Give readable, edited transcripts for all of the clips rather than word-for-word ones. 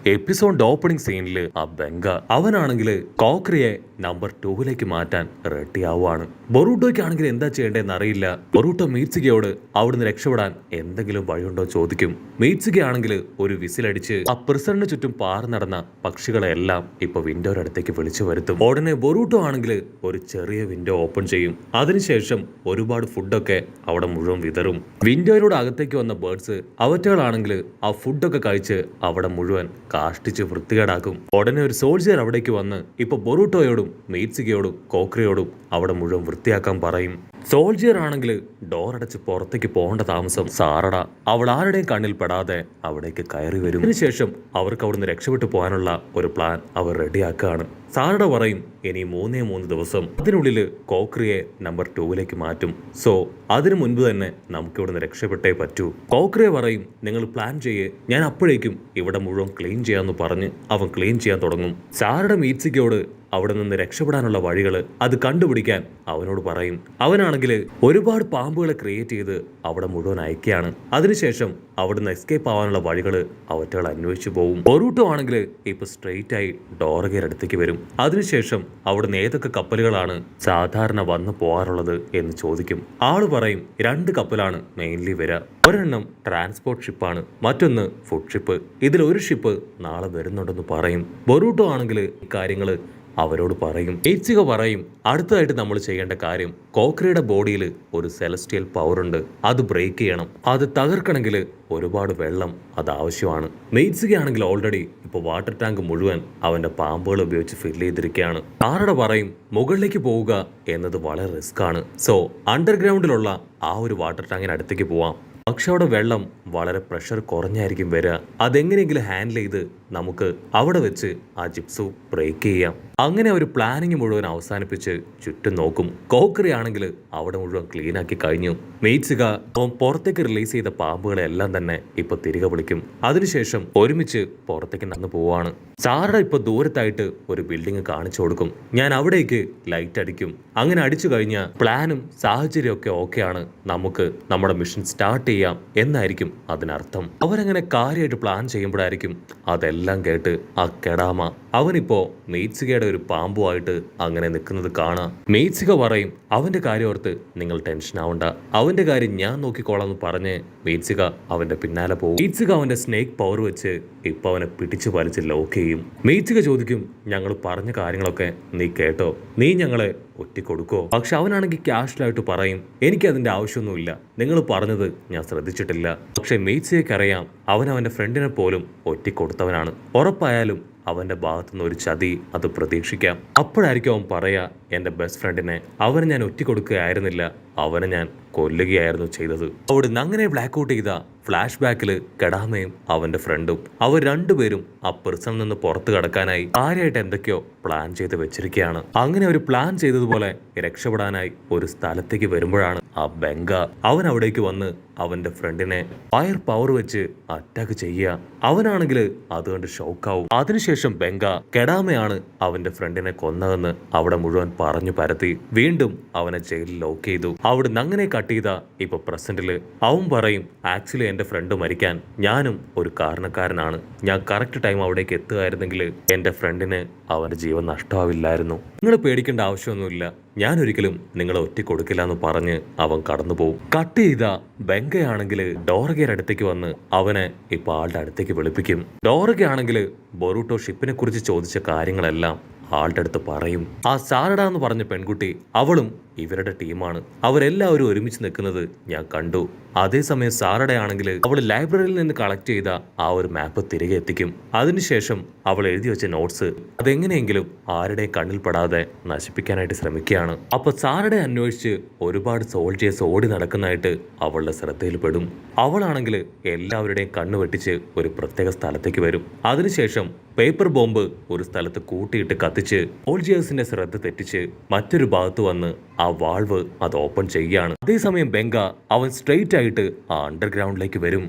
Episode opening സീനിൽ ആ ബെങ്ക അവനാണെങ്കിൽ കോക്രിയെ നമ്പർ 2 മാറ്റാൻ റെഡി ആവുകയാണ്. ബൊറൂട്ടോയ്ക്കാണെങ്കിൽ എന്താ ചെയ്യേണ്ടതെന്ന് അറിയില്ല. ബൊറൂട്ടോ മീറ്റ്സുകയോട് അവിടുന്ന് രക്ഷപ്പെടാൻ എന്തെങ്കിലും വഴിയുണ്ടോ ചോദിക്കും. മീറ്റ്സുകയാണെങ്കിൽ ഒരു വിസിലടിച്ച് ആ പ്രിസണിന് ചുറ്റും പാറി നടന്ന പക്ഷികളെല്ലാം ഇപ്പൊ വിൻഡോയുടെ അടുത്തേക്ക് വിളിച്ചു വരുത്തും. ഉടനെ ബൊറൂട്ടോ ആണെങ്കിൽ ഒരു ചെറിയ വിൻഡോ ഓപ്പൺ ചെയ്യും. അതിനുശേഷം ഒരുപാട് ഫുഡൊക്കെ അവിടെ മുഴുവൻ വിതറും. വിൻഡോയിലൂടെ അകത്തേക്ക് വന്ന ബേർഡ്സ് അവറ്റകളാണെങ്കിൽ ആ ഫുഡൊക്കെ കഴിച്ച് അവിടെ മുഴുവൻ കാഷ്ടിച്ച് വൃത്തികേടാക്കും. ഉടനെ ഒരു സോൾജിയർ അവിടേക്ക് വന്ന് ഇപ്പൊ ബൊറൂട്ടോയോടും മീറ്റ്സുകയോടും കോക്രിയോടും അവിടെ മുഴുവൻ വൃത്തിയാക്കാൻ പറയും. സോൾജിയർ ആണെങ്കിൽ ഡോർ അടച്ച് പുറത്തേക്ക് പോകേണ്ട താമസം സാറട അവൾ ആരുടെയും കണ്ണിൽ പെടാതെ അവിടേക്ക് കയറി വരും. അതിനുശേഷം അവർക്ക് അവിടുന്ന് രക്ഷപ്പെട്ടു പോകാനുള്ള ഒരു പ്ലാൻ അവർ റെഡിയാക്കുകയാണ്. സാറട പറയും ഇനി 3 ദിവസം അതിനുള്ളിൽ കോക്രിയെ നമ്പർ 2 മാറ്റും. സോ അതിനു മുൻപ് തന്നെ നമുക്ക് ഇവിടുന്ന് രക്ഷപ്പെട്ടേ പറ്റൂ. കോക്രിയെ പറയും നിങ്ങൾ പ്ലാൻ ചെയ്യേ, ഞാൻ അപ്പോഴേക്കും ഇവിടെ മുഴുവൻ ക്ലീൻ ചെയ്യാന്ന് പറഞ്ഞ് അവൻ ക്ലീൻ ചെയ്യാൻ തുടങ്ങും. സാറയുടെ മീറ്റ്സിക്കോട് അവിടെ നിന്ന് രക്ഷപ്പെടാനുള്ള വഴികൾ അത് കണ്ടുപിടിക്കാൻ അവനോട് പറയും. അവനാണെങ്കിൽ ഒരുപാട് പാമ്പുകളെ ക്രിയേറ്റ് ചെയ്ത് അവിടെ മുഴുവൻ അയക്കുകയാണ്. അതിനുശേഷം അവിടുന്ന് എസ്കേപ്പ് ആവാനുള്ള വഴികൾ അവറ്റകൾ അന്വേഷിച്ചു പോകും. ബൊറൂട്ടോ ആണെങ്കിൽ ഇപ്പൊ സ്ട്രെയിറ്റ് ആയി ഡോറഗേർ അടുത്തേക്ക് വരും. അതിനുശേഷം അവിടുന്ന് ഏതൊക്കെ കപ്പലുകളാണ് സാധാരണ വന്നു പോകാറുള്ളത് എന്ന് ചോദിക്കും. ആള് പറയും 2 കപ്പലാണ് മെയിൻലി വരിക. ഒരെണ്ണം ട്രാൻസ്പോർട്ട് ഷിപ്പാണ്, മറ്റൊന്ന് ഫുഡ് ഷിപ്പ്. ഇതിലൊരു ഷിപ്പ് നാളെ വരുന്നുണ്ടെന്ന് പറയും. ബൊറൂട്ടോ ആണെങ്കിൽ ഇക്കാര്യങ്ങള് അവരോട് പറയും. ഏച്ചിക പറയും അടുത്തതായിട്ട് നമ്മൾ ചെയ്യേണ്ട കാര്യം കോക്രിയുടെ ബോഡിയിൽ ഒരു സെലസ്റ്റിയൽ പവർ ഉണ്ട്, അത് ബ്രേക്ക് ചെയ്യണം. അത് തകർക്കണമെങ്കിൽ ഒരുപാട് വെള്ളം അത് ആവശ്യമാണ്. മെയ്റ്റ്സികയാണെങ്കിൽ ഓൾറെഡി ഇപ്പോൾ വാട്ടർ ടാങ്ക് മുഴുവൻ അവന്റെ പാമ്പുകൾ ഉപയോഗിച്ച് ഫില്ല് ചെയ്തിരിക്കുകയാണ്. ആരുടെ പറയും മുകളിലേക്ക് പോവുക എന്നത് വളരെ റിസ്ക് ആണ്. സോ അണ്ടർഗ്രൗണ്ടിലുള്ള ആ ഒരു വാട്ടർ ടാങ്കിനടുത്തേക്ക് പോവാം. പക്ഷെ അവിടെ വെള്ളം വളരെ പ്രഷർ കുറഞ്ഞായിരിക്കും വരിക. അതെങ്ങനെയെങ്കിലും ഹാൻഡിൽ ചെയ്ത് നമുക്ക് അവിടെ വെച്ച് ആ ജിപ്സു ബ്രേക്ക് ചെയ്യാം. അങ്ങനെ ഒരു പ്ലാനിങ് മുഴുവൻ അവസാനിപ്പിച്ച് ചുറ്റും നോക്കും. കോക്രി ആണെങ്കിൽ അവിടെ മുഴുവൻ ക്ലീൻ ആക്കി കഴിഞ്ഞു. മെയ്റ്റ്സിക അവൻ പുറത്തേക്ക് റിലീസ് ചെയ്ത പാമ്പുകളെ എല്ലാം തന്നെ ഇപ്പൊ തിരികെ വിളിക്കും. അതിനുശേഷം ഒരുമിച്ച് പുറത്തേക്ക് നടന്നു പോവാണ്. സാറുടെ ഇപ്പൊ ദൂരത്തായിട്ട് ഒരു ബിൽഡിംഗ് കാണിച്ചു കൊടുക്കും. ഞാൻ അവിടേക്ക് ലൈറ്റ് അടിക്കും. അങ്ങനെ അടിച്ചു കഴിഞ്ഞാൽ പ്ലാനും സാഹചര്യം ഒക്കെ ഓക്കെയാണ്, നമുക്ക് നമ്മുടെ മിഷൻ സ്റ്റാർട്ട് ചെയ്യാം എന്നായിരിക്കും അതിനർത്ഥം. അവരങ്ങനെ കാര്യമായിട്ട് പ്ലാൻ ചെയ്യുമ്പോഴായിരിക്കും അതെല്ലാം കേട്ട് ആ കെടാമ അവനിപ്പോ മെയ്റ്റ്സികയുടെ ഒരു പാമ്പുമായിട്ട് അങ്ങനെ നിൽക്കുന്നത് കാണാം. മെയ്റ്റ്സിക പറയും അവന്റെ കാര്യം ഓർത്ത് നിങ്ങൾ ടെൻഷൻ ആവണ്ട, അവന്റെ കാര്യം ഞാൻ നോക്കിക്കോളാം എന്ന് പറഞ്ഞ് മെയ്റ്റ്സിക അവന്റെ പിന്നാലെ പോകും. മെയ്റ്റ്സിക അവന്റെ സ്നേക്ക് പവർ വെച്ച് ഇപ്പൊ അവനെ പിടിച്ചു വലിച്ച് ലോക്ക് ചെയ്യും. മെയ്റ്റ്സിക ചോദിക്കും ഞങ്ങൾ പറഞ്ഞ കാര്യങ്ങളൊക്കെ നീ കേട്ടോ, നീ ഞങ്ങളെ ഒറ്റിക്കൊടുക്കോ? പക്ഷെ അവനാണെങ്കിൽ ക്യാഷ്വലായിട്ട് പറയും എനിക്ക് അതിന്റെ ആവശ്യമൊന്നുമില്ല, നിങ്ങൾ പറഞ്ഞത് ഞാൻ ശ്രദ്ധിച്ചിട്ടില്ല. പക്ഷെ മെയ്റ്റ്സികയ്ക്ക് അറിയാം അവൻ അവന്റെ ഫ്രണ്ടിനെ പോലും ഒറ്റിക്കൊടുത്തവനാണ്. ഉറപ്പായാലും അവന്റെ ഭാഗത്തുനിന്ന് ഒരു ചതി അത് പ്രതീക്ഷിക്കാം. അപ്പോഴായിരിക്കും അവൻ പറയാ എന്റെ ബെസ്റ്റ് ഫ്രണ്ടിനെ അവനെ ഞാൻ ഒറ്റിക്കൊടുക്കുകയായിരുന്നില്ല, അവനെ ഞാൻ കൊല്ലുകയായിരുന്നു ചെയ്തത്. അവിടുന്ന് അങ്ങനെ ബ്ലാക്ക് ഔട്ട് ചെയ്ത ഫ്ലാഷ് ബാക്കിൽ കെടാമയും അവന്റെ ഫ്രണ്ടും അവർ രണ്ടുപേരും ആ പ്രിസണിൽ നിന്ന് പുറത്തു കടക്കാനായി കാര്യമായിട്ട് എന്തൊക്കെയോ പ്ലാൻ ചെയ്ത് വെച്ചിരിക്കുകയാണ്. അങ്ങനെ ഒരു പ്ലാൻ ചെയ്തതുപോലെ രക്ഷപ്പെടാനായി ഒരു സ്ഥലത്തേക്ക് വരുമ്പോഴാണ് ആ ബെങ്ക അവൻ അവിടേക്ക് വന്ന് അവന്റെ ഫ്രണ്ടിനെ ഫയർ പവർ വെച്ച് അറ്റാക്ക് ചെയ്യുക. അവനാണെങ്കിൽ അതുകൊണ്ട് ഷോക്കാവും. അതിനുശേഷം ബെങ്ക കെടാമയാണ് അവന്റെ ഫ്രണ്ടിനെ കൊന്നതെന്ന് അവിടെ മുഴുവൻ പറഞ്ഞു പരത്തി വീണ്ടും അവനെ ജയിലിൽ ലോക്ക് ചെയ്തു. അവിടുന്ന് അങ്ങനെ കട്ട് ചെയ്ത ഇപ്പൊ പ്രസന്റില് അവൻ പറയും ആക്ച്വലി എന്റെ ഫ്രണ്ട് മരിക്കാൻ ഞാനും ഒരു കാരണക്കാരനാണ്, ഞാൻ കറക്റ്റ് ടൈം അവിടേക്ക് എത്തുകയായിരുന്നെങ്കിൽ എന്റെ ഫ്രണ്ടിന് അവന്റെ ജീവൻ നഷ്ടമാവില്ലായിരുന്നു. നിങ്ങൾ പേടിക്കേണ്ട ആവശ്യമൊന്നുമില്ല, ഞാൻ ഒരിക്കലും നിങ്ങളെ ഒറ്റിക്കൊടുക്കില്ല എന്ന് പറഞ്ഞ് അവൻ കടന്നുപോകും. കട്ട് ചെയ്ത ബെങ്കയാണെങ്കിൽ ഡോറഗയുടെ അടുത്തേക്ക് വന്ന് അവനെ ഇപ്പൊ ആളുടെ അടുത്തേക്ക് വിളിപ്പിക്കും. ഡോറഗയാണെങ്കിൽ ബൊറൂട്ടോ ഷിപ്പിനെ കുറിച്ച് ചോദിച്ച കാര്യങ്ങളെല്ലാം ആളുടെ അടുത്ത് പറയും. ആ സാരഡ എന്ന് പറഞ്ഞ പെൺകുട്ടി അവളും ഇവരുടെ ടീമാണ്, അവരെല്ലാവരും ഒരുമിച്ച് നിൽക്കുന്നത് ഞാൻ കണ്ടു. അതേസമയം സാരഡയാണെങ്കിൽ അവൾ ലൈബ്രറിയിൽ നിന്ന് കളക്ട് ചെയ്ത ആ ഒരു മാപ്പ് തിരികെ എത്തിക്കും. അതിനുശേഷം അവൾ എഴുതി വെച്ച നോട്ട്സ് അതെങ്ങനെയെങ്കിലും ആരുടെയും കണ്ണിൽ പെടാതെ നശിപ്പിക്കാനായിട്ട് ശ്രമിക്കുകയാണ്. അപ്പൊ സാരഡയെ അന്വേഷിച്ച് ഒരുപാട് സോൾജേഴ്സ് ഓടി നടക്കുന്നതായിട്ട് അവളുടെ ശ്രദ്ധയിൽപ്പെടും. അവളാണെങ്കിൽ എല്ലാവരുടെയും കണ്ണ് വെട്ടിച്ച് ഒരു പ്രത്യേക സ്ഥലത്തേക്ക് വരും. അതിനുശേഷം പേപ്പർ ബോംബ് ഒരു സ്ഥലത്ത് കൂട്ടിയിട്ട് കത്തിച്ച് സോൾജേഴ്സിന്റെ ശ്രദ്ധ തെറ്റിച്ച് മറ്റൊരു ഭാഗത്ത് വന്ന് ആ വാൾവ് അത് ഓപ്പൺ ചെയ്യുകയാണ്. അതേസമയം ബെങ്ക അവൻ സ്ട്രെയിറ്റ് ആയിട്ട് ആ അണ്ടർഗ്രൗണ്ടിലേക്ക് വരും.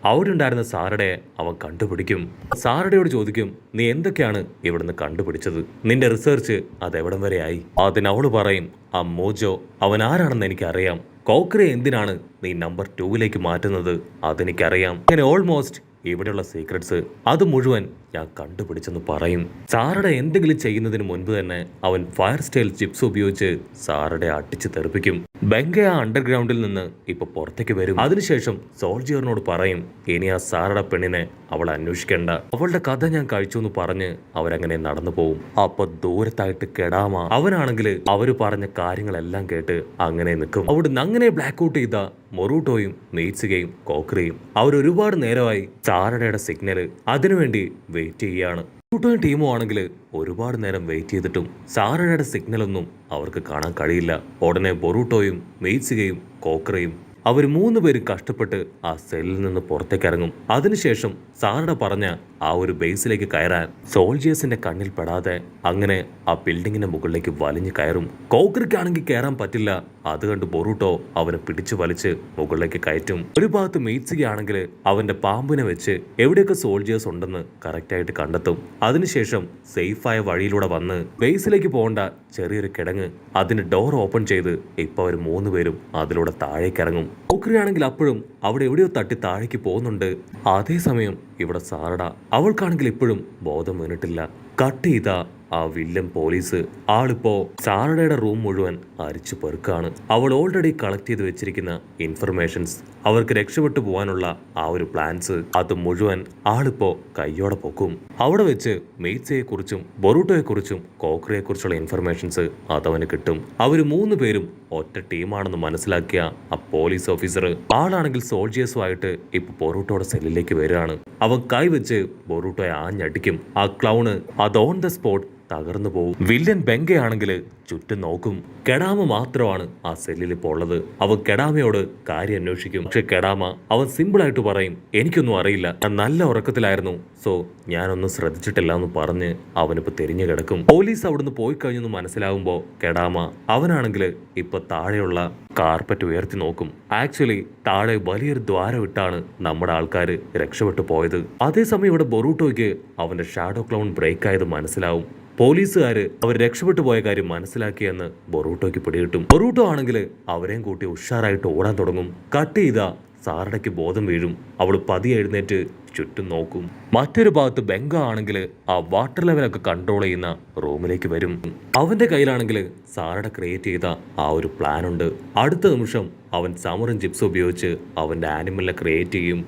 അവിടെ ഉണ്ടായിരുന്ന സാരഡയെ അവൻ കണ്ടുപിടിക്കും. സാരഡയോട് ചോദിക്കും നീ എന്തൊക്കെയാണ് ഇവിടുന്ന് കണ്ടുപിടിച്ചത്, നിന്റെ റിസർച്ച് അതെവിടം വരെ ആയി? അതിനവള് പറയും ആ മോജോ അവൻ ആരാണെന്ന് എനിക്കറിയാം, കോക്രിയെ എന്തിനാണ് നീ നമ്പർ 2 മാറ്റുന്നത് അതെനിക്കറിയാം. അങ്ങനെ ഓൾമോസ്റ്റ് ഇവിടെയുള്ള സീക്രട്സ് അത് മുഴുവൻ ഞാൻ കണ്ടുപിടിച്ചെന്ന് പറയും. സാറയുടെ എന്തെങ്കിലും ചെയ്യുന്നതിന് മുൻപ് തന്നെ അവൻ ഫയർ സ്റ്റൈൽ ചിപ്സ് ഉപയോഗിച്ച് സാറയുടെ അടിച്ച് തെറിപ്പിക്കും. ബെങ്ക ആ അണ്ടർഗ്രൗണ്ടിൽ നിന്ന് ഇപ്പൊ പുറത്തേക്ക് വരും. അതിനുശേഷം സോൾജിയറിനോട് പറയും, ഇനി ആ സാറയുടെ പെണ്ണിനെ അവൾ അന്വേഷിക്കേണ്ട, അവളുടെ കഥ ഞാൻ കഴിച്ചു എന്ന് പറഞ്ഞ് അവരങ്ങനെ നടന്നു പോവും. അപ്പൊ ദൂരത്തായിട്ട് കെടാമ അവനാണെങ്കിൽ അവര് പറഞ്ഞ കാര്യങ്ങളെല്ലാം കേട്ട് അങ്ങനെ നിൽക്കും. അവിടുന്ന് അങ്ങനെ ബ്ലാക്ക് ഔട്ട് ചെയ്ത മൊറൂട്ടോയും മെയ്റ്റ്സുകയും കോക്രിയും അവരൊരുപാട് നേരമായി സാറയുടെ സിഗ്നല് അതിനുവേണ്ടി വെയിറ്റ് ചെയ്യാണ്. മൊറൂട്ടോയും ടീമും ആണെങ്കിൽ ഒരുപാട് നേരം വെയിറ്റ് ചെയ്തിട്ടും സാറയുടെ സിഗ്നലൊന്നും അവർക്ക് കാണാൻ കഴിയില്ല. ഉടനെ ബൊറൂട്ടോയും മെയ്റ്റ്സുകയും കോക്രയും അവർ 3 പേരും കഷ്ടപ്പെട്ട് ആ സെല്ലിൽ നിന്ന് പുറത്തേക്ക് ഇറങ്ങും. അതിനുശേഷം സാറട പറഞ്ഞ ആ ഒരു ബേസിലേക്ക് കയറാൻ സോൾജിയേഴ്സിന്റെ കണ്ണിൽ പെടാതെ അങ്ങനെ ആ ബിൽഡിങ്ങിന്റെ മുകളിലേക്ക് വലിഞ്ഞു കയറും. കോക്രിക്കാണെങ്കിൽ കയറാൻ പറ്റില്ല. അത് കണ്ട് ബൊറൂട്ടോ അവനെ പിടിച്ചു വലിച്ച് മുകളിലേക്ക് കയറ്റും. ഒരു ഭാഗത്ത് മെയ്റ്റ്സുക ആണെങ്കിൽ അവന്റെ പാമ്പിനെ വെച്ച് എവിടെയൊക്കെ സോൾജിയേഴ്സ് ഉണ്ടെന്ന് കറക്റ്റായിട്ട് കണ്ടെത്തും. അതിനുശേഷം സേഫായ വഴിയിലൂടെ വന്ന് ബേസിലേക്ക് പോകേണ്ട ചെറിയൊരു കിടങ്ങ് അതിന് ഡോർ ഓപ്പൺ ചെയ്ത് ഇപ്പൊ അവർ 3 പേരും അതിലൂടെ താഴേക്ക് ഇറങ്ങും. കോക്രി ആണെങ്കിൽ അപ്പോഴും അവിടെ എവിടെയോ തട്ടി താഴേക്ക് പോകുന്നുണ്ട്. അതേസമയം ഇവിടെ സാറട അവൾക്കാണെങ്കിൽ ഇപ്പോഴും ബോധം വീണിട്ടില്ല. കട്ട് ചെയ്ത ആ വില്ലൻ പോലീസ് ആളിപ്പോ സാറടയുടെ റൂം മുഴുവൻ അരിച്ചു പെറുക്കാണ്. അവൾ ഓൾറെഡി കളക്ട് ചെയ്ത് വെച്ചിരിക്കുന്ന ഇൻഫർമേഷൻസ്, അവർക്ക് രക്ഷപ്പെട്ടു പോകാനുള്ള ആ ഒരു പ്ലാൻസ്, അത് മുഴുവൻ ആളിപ്പോ കയ്യോടെ പൊക്കും. അവിടെ വെച്ച് മെയ്റ്റ്സയെ കുറിച്ചും ബൊറൂട്ടോയെ കുറിച്ചും കോക്രിയെ കുറിച്ചുള്ള ഇൻഫർമേഷൻസ് അതവന് കിട്ടും. അവര് 3 പേരും ഒറ്റ ടീമാണെന്ന് മനസ്സിലാക്കിയ ആ പോലീസ് ഓഫീസർ ആളാണെങ്കിൽ സോൾജിയേഴ്സുമായിട്ട് ഇപ്പൊ ബൊറൂട്ടോയുടെ സെല്ലിലേക്ക് വരികയാണ്. അവൻ കൈവച്ച് ബൊറൂട്ടോയെ ആഞ്ഞടിക്കും. ആ ക്ലൗണ് അത് ഓൺ ദ സ്പോട്ട് തകർന്നു പോകും. വില്ലൻ ബെങ്കയാണെങ്കിൽ ചുറ്റും നോക്കും. കെടാമ മാത്രമാണ് ആ സെല്ലിൽ ഇപ്പോൾ ഉള്ളത്. അവൻ കെടാമയോട് കാര്യം അന്വേഷിക്കും. പക്ഷെ കെടാമ അവൻ സിമ്പിളായിട്ട് പറയും, എനിക്കൊന്നും അറിയില്ല, ഞാൻ നല്ല ഉറക്കത്തിലായിരുന്നു, സോ ഞാനൊന്നും ശ്രദ്ധിച്ചിട്ടില്ല എന്ന് പറഞ്ഞ് അവനിപ്പോ തിരിഞ്ഞു കിടക്കും. പോലീസ് അവിടുന്ന് പോയി കഴിഞ്ഞെന്ന് മനസ്സിലാവുമ്പോ കെടാമ അവനാണെങ്കിൽ ഇപ്പൊ താഴെയുള്ള കാർപ്പറ്റ് ഉയർത്തി നോക്കും. ആക്ച്വലി താഴെ വലിയൊരു ദ്വാരം ഇട്ടാണ് നമ്മുടെ ആൾക്കാർ രക്ഷപ്പെട്ടു പോയത്. അതേസമയം ഇവിടെ ബൊറൂട്ടോയ്ക്ക് അവന്റെ ഷാഡോ ക്ലൗൺ ബ്രേക്ക് ആയത് മനസ്സിലാവും. പോലീസുകാര് അവർ രക്ഷപ്പെട്ടു പോയ കാര്യം മനസ്സിലാക്കിയെന്ന് ബൊറൂട്ടോയ്ക്ക് പിടികിട്ടും. ബൊറൂട്ടോ ആണെങ്കിൽ അവരെയും കൂട്ടി ഉഷാറായിട്ട് ഓടാൻ തുടങ്ങും. കട്ട് ചെയ്ത സാറടയ്ക്ക് ബോധം വീഴും. അവൾ പതിയെ എഴുന്നേറ്റ് ചുറ്റും നോക്കും. മറ്റൊരു ഭാഗത്ത് ബെങ്ക ആണെങ്കിൽ ആ വാട്ടർ ലെവലൊക്കെ കൺട്രോൾ ചെയ്യുന്ന റൂമിലേക്ക് വരും. അവന്റെ കയ്യിലാണെങ്കിൽ സാറട ക്രിയേറ്റ് ചെയ്ത ആ ഒരു പ്ലാൻ ഉണ്ട്. അടുത്ത നിമിഷം അവൻ സമറും ചിപ്സ് ഉപയോഗിച്ച് അവന്റെ ആനിമലിനെ ക്രിയേറ്റ് ചെയ്യും.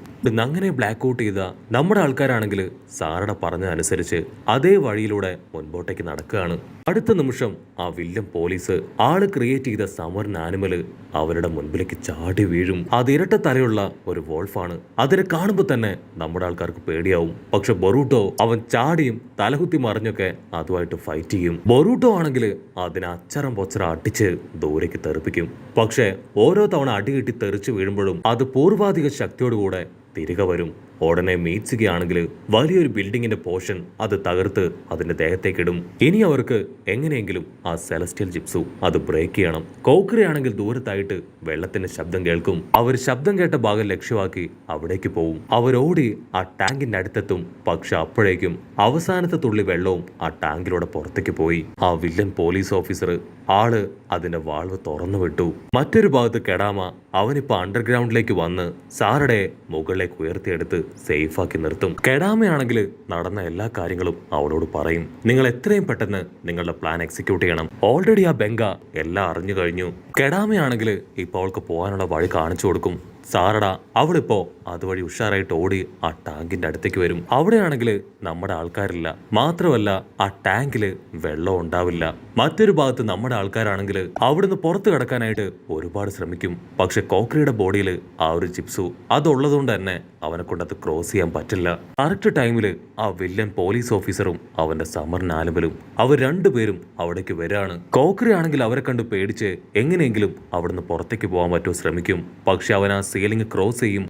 അങ്ങനെ ബ്ലാക്ക് ഔട്ട് ചെയ്ത നമ്മുടെ ആൾക്കാരാണെങ്കിൽ സാറട പറഞ്ഞതനുസരിച്ച് അതേ വഴിയിലൂടെ മുൻപോട്ടേക്ക് നടക്കുകയാണ്. അടുത്ത നിമിഷം ആ വില്ലൻ പോലീസ് ആള് ക്രിയേറ്റ് ചെയ്ത സമറിന് ആനിമല് അവരുടെ മുൻപിലേക്ക് ചാടി വീഴും. അത് ഇരട്ട തലയുള്ള ഒരു വോൾഫാണ്. അതിനെ കാണുമ്പോൾ തന്നെ നമ്മുടെ ആൾക്കാർക്ക് പേടിയാവും. പക്ഷെ ബൊറൂട്ടോ അവൻ ചാടിയും തലകുത്തി മറിഞ്ഞൊക്കെ അതുമായിട്ട് ഫൈറ്റ് ചെയ്യും. ബൊറൂട്ടോ ആണെങ്കിൽ അതിനെ അച്ചറം പൊച്ചറ അടിച്ച് ദൂരേക്ക് തെറിപ്പിക്കും. പക്ഷെ ഓരോ തവണ അടികിട്ടി തെറിച്ചു വീഴുമ്പോഴും അത് പൂർവാധിക ശക്തിയോടുകൂടെ തിരികെ വരും. ഉടനെ മീറ്റ്സുകയാണെങ്കിൽ വലിയൊരു ബിൽഡിങ്ങിന്റെ പോർഷൻ അത് തകർത്ത് അതിന്റെ ദേഹത്തേക്കിടും. ഇനി അവർക്ക് എങ്ങനെയെങ്കിലും ആ സെലസ്റ്റിയൽ ജിപ്സു അത് ബ്രേക്ക് ചെയ്യണം. കോക്രിയാണെങ്കിൽ ദൂരത്തായിട്ട് വെള്ളത്തിന്റെ ശബ്ദം കേൾക്കും. അവർ ശബ്ദം കേട്ട ഭാഗം ലക്ഷ്യമാക്കി അവിടേക്ക് പോവും. അവരോടി ആ ടാങ്കിന്റെ അടുത്തെത്തും. പക്ഷെ അപ്പോഴേക്കും അവസാനത്തെ തുള്ളി വെള്ളവും ആ ടാങ്കിലൂടെ പുറത്തേക്ക് പോയി. ആ വില്ലൻ പോലീസ് ഓഫീസർ ആള് അതിന്റെ വാൾവ് തുറന്നു വിട്ടു. മറ്റൊരു ഭാഗത്ത് കെടാമ അവനിപ്പോ അണ്ടർഗ്രൗണ്ടിലേക്ക് വന്ന് സാറടെ മുകളിലേക്ക് ഉയർത്തിയെടുത്ത് സേഫാക്കി നിർത്തും. കെടാമയാണെങ്കിൽ നടന്ന എല്ലാ കാര്യങ്ങളും അവളോട് പറയും. നിങ്ങൾ എത്രയും പെട്ടെന്ന് നിങ്ങളുടെ പ്ലാൻ എക്സിക്യൂട്ട് ചെയ്യണം. ഓൾറെഡി ആ ബെങ്ക എല്ലാം അറിഞ്ഞു കഴിഞ്ഞു. കെടാമയാണെങ്കിൽ ഇപ്പോൾ അവൾക്ക് പോകാനുള്ള വഴി കാണിച്ചു കൊടുക്കും. സാറട അവളിപ്പോ അതുവഴി ഉഷാറായിട്ട് ഓടി ആ ടാങ്കിന്റെ അടുത്തേക്ക് വരും. അവിടെയാണെങ്കിൽ നമ്മുടെ ആൾക്കാരില്ല. മാത്രമല്ല ആ ടാങ്കില് വെള്ളം ഉണ്ടാവില്ല. മറ്റൊരു ഭാഗത്ത് നമ്മുടെ ആൾക്കാരാണെങ്കിൽ അവിടുന്ന് പുറത്തു കിടക്കാനായിട്ട് ഒരുപാട് ശ്രമിക്കും. പക്ഷെ കോക്രിയുടെ ബോഡിയിൽ ആ ഒരു ജിപ്സു അതുള്ളതുകൊണ്ട് തന്നെ അവനെ കൊണ്ട് അത് ക്രോസ് ചെയ്യാൻ പറ്റില്ല. കറക്റ്റ് ടൈമില് ആ വില്ലൻ പോലീസ് ഓഫീസറും അവന്റെ സമറിന് ആലുവലും അവർ 2 പേരും അവിടേക്ക് വരാണ്. കോക്രി ആണെങ്കിൽ അവരെ കണ്ട് പേടിച്ച് എങ്ങനെയെങ്കിലും അവിടുന്ന് പുറത്തേക്ക് പോകാൻ പറ്റുമോ ശ്രമിക്കും. പക്ഷെ അവൻ ആ സീലിംഗ് ക്രോസ് ചെയ്യും.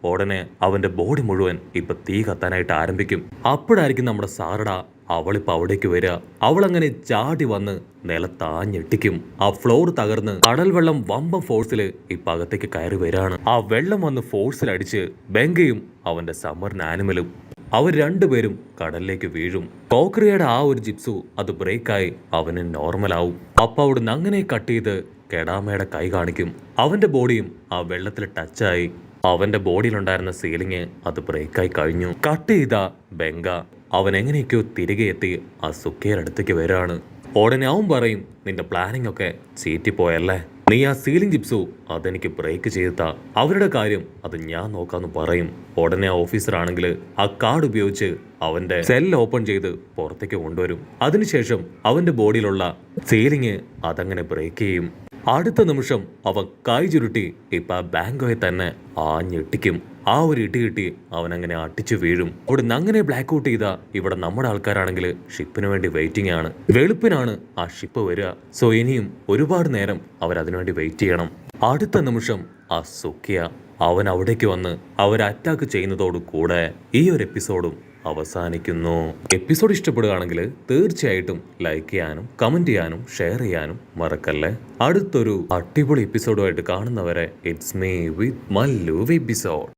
ഉടനെ അവന്റെ ബോഡി മുഴുവൻ ഇപ്പൊ തീ കത്താനായിട്ട് ആരംഭിക്കും. അപ്പോഴായിരിക്കും നമ്മുടെ സാറട അവളിപ്പോ അവിടേക്ക് വരിക. അവളങ്ങനെ ചാടി വന്ന് നിലത്താഞ്ഞെട്ടിക്കും. ആ ഫ്ലോർ തകർന്ന് കടൽ വെള്ളം വമ്പം ഫോഴ്സില് ഇപ്പൊ അകത്തേക്ക് കയറി വരാണ്. ആ വെള്ളം വന്ന് ഫോഴ്സിൽ അടിച്ച് ബെങ്കയും അവന്റെ സമറിന് ആനിമലും അവർ 2 പേരും കടലിലേക്ക് വീഴും. കോക്രിയയുടെ ആ ഒരു ജിപ്സു അത് ബ്രേക്കായി അവന് നോർമലാവും. അപ്പൊ അവിടുന്ന് അങ്ങനെ കട്ട് ചെയ്ത് കെടാമയുടെ കൈ കാണിക്കും. അവന്റെ ബോഡിയും ആ വെള്ളത്തിൽ ടച്ചായി അവന്റെ ബോഡിയിലുണ്ടായിരുന്ന സീലിംഗ് അത് ബ്രേക്കായി കഴിഞ്ഞു. കട്ട് ചെയ്ത ബെങ്ക അവൻ എങ്ങനെയൊക്കെയോ തിരികെ എത്തി ആ സുക്കിയുടെ അടുത്തേക്ക് വരാണ്. ഉടനെ അവൻ പറയും, നിന്റെ പ്ലാനിങ് ഒക്കെ ചീറ്റിപ്പോയല്ലേ, നീ ആ സീലിംഗ് ജിപ്സു അതെനിക്ക് ബ്രേക്ക് ചെയ്താ, അവരുടെ കാര്യം അത് ഞാൻ നോക്കാന്ന് പറയും. ഉടനെ ആ ഓഫീസർ ആണെങ്കിൽ ആ കാർഡ് ഉപയോഗിച്ച് അവന്റെ സെൽ ഓപ്പൺ ചെയ്ത് പുറത്തേക്ക് കൊണ്ടുവരും. അതിനുശേഷം അവന്റെ ബോഡിയിലുള്ള സീലിംഗ് അതങ്ങനെ ബ്രേക്ക് ചെയ്യും. അടുത്ത നിമിഷം അവൻ കൈ ചുരുട്ടി ഇപ്പൊ ആ ബാങ്കോയെ തന്നെ ഞെട്ടിക്കും. ആ ഒരു ഇടി കിട്ടി അവൻ അങ്ങനെ അടിച്ചു വീഴും. അവിടെ നിന്ന് അങ്ങനെ ബ്ലാക്ക് ഔട്ട് ചെയ്ത ഇവിടെ നമ്മുടെ ആൾക്കാരാണെങ്കിൽ ഷിപ്പിന് വേണ്ടി വെയിറ്റിംഗ് ആണ്. വെളുപ്പിനാണ് ആ ഷിപ്പ് വരിക. സോ ഇനിയും ഒരുപാട് നേരം അവരതിനുവേണ്ടി വെയിറ്റ് ചെയ്യണം. അടുത്ത നിമിഷം ആ സുക്കിയ അവൻ അവിടേക്ക് വന്ന് അവർ അറ്റാക്ക് ചെയ്യുന്നതോടു കൂടെ ഈ ഒരു എപ്പിസോഡും അവസാനിക്കുന്നു. എപ്പിസോഡ് ഇഷ്ടപ്പെടുകയാണെങ്കിൽ തീർച്ചയായിട്ടും ലൈക്ക് ചെയ്യാനും കമന്റ് ചെയ്യാനും ഷെയർ ചെയ്യാനും മറക്കല്ലേ. അടുത്തൊരു അടിപൊളി എപ്പിസോഡുമായിട്ട് കാണുന്നവരെ it's me with Mallu episode.